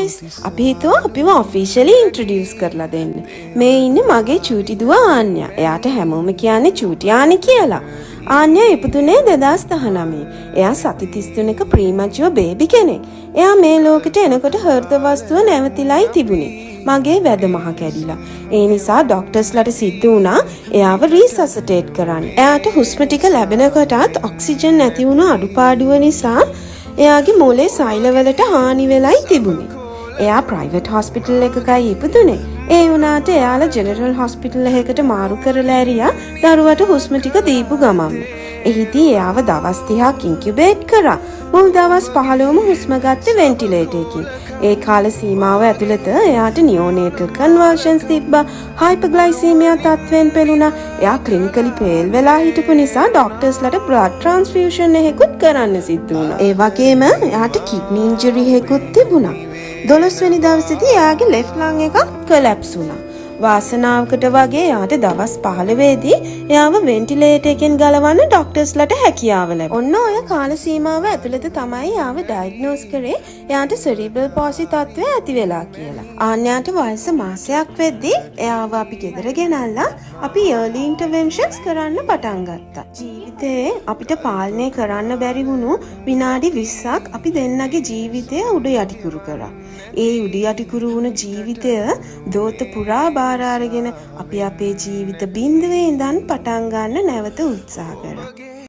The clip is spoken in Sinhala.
guys, අපි හිතුවා අපිව officially introduce කරලා දෙන්න. මේ ඉන්නේ මගේ චූටි දුව ආන්‍යා. එයාට හැමෝම කියන්නේ චූටි ආනි කියලා. ආන්‍යා ඉපදුනේ 2019. එයා සති 33ක premature baby කෙනෙක්. එයා මේ ලෝකෙට එනකොට හෘද වස්තුව නැවතිලායි තිබුණේ. මගේ වැද මහ කැඩිලා. ඒ නිසා ડોක්ටර්ස්ලාට සිද්ධ වුණා එයාව රීසසිටේට් කරන්න. එයාට හුස්ම ටික ලැබෙනකොටත් ඔක්සිජන් නැති වුණ අඩුපාඩුව නිසා එයාගේ මොලේ සෛලවලට හානි වෙලයි තිබුණේ. එයා ප්‍රයිවට් හොස්පිටල් එකකයි ඉපදුනේ. ඒ වුණාට එයාලා ජෙනරල් හොස්පිටල් එකකට මාරු කරලා ඇරියා දරුවට හුස්ම ටික දීපු ගමන්ම. එහිදී එයාව දවස් 30ක් ඉන්කියුබේට් කරා. මුල් දවස් 15ම හුස්ම ගත්තේ වෙන්ටිලේටර් එකකින්. ඒ කාල සීමාව ඇතුළත එයාට නියෝනේටල් කන්වර්ෂන්ස් තිබ්බා. හයිපර්ග්ලයිසීමියා තත්ත්වයෙන් පෙළුණා. එයා ක්ලිනිකලි ෆේල් වෙලා හිටපු නිසා ડોක්ටර්ස්ලාට බ්ලඩ් ට්‍රාන්ස්ෆියුෂන් එකකුත් කරන්න සිද්ධ වුණා. ඒ වගේම එයාට කිඩ්නි ඉන්ජරි එකකුත් තිබුණා. 12 වෙනි දවසේදී එයාගේ ලෙෆ්ට් ලං එක කොලැප්ස් වුණා. වාසනාවකට වගේ එයාට දවස් 15දී එයාව වෙන්ටිලේටර් එකෙන් ගලවන්න ડોක්ටර්ස්ලාට හැකියාව ලැබුණා. ඔන්න ඔය කාල සීමාව ඇතුළත තමයි එයාව ඩයග්නෝස් කරේ එයාට සෙරිබ්‍රල් පාසි තත්ත්වය ඇති වෙලා කියලා. ආන්‍යාට වයස මාසයක් වෙද්දී එයාව අපි ගෙදර ගෙනල්ලා අපි early interventions කරන්න පටන් ගත්තා. ජීවිතේ අපිට පාලනය කරන්න බැරි වුණු විනාඩි 20ක් අපි දෙන්නගේ ජීවිතය උඩ යටිකුරු කරා. ඒ උඩ යටිකුරු වුණ ජීවිතය දෝත පුරා බාර අරගෙන අපි අපේ ජීවිත බිඳුවේ ඉඳන් පටන් ගන්න නැවත උත්සාහ කරා.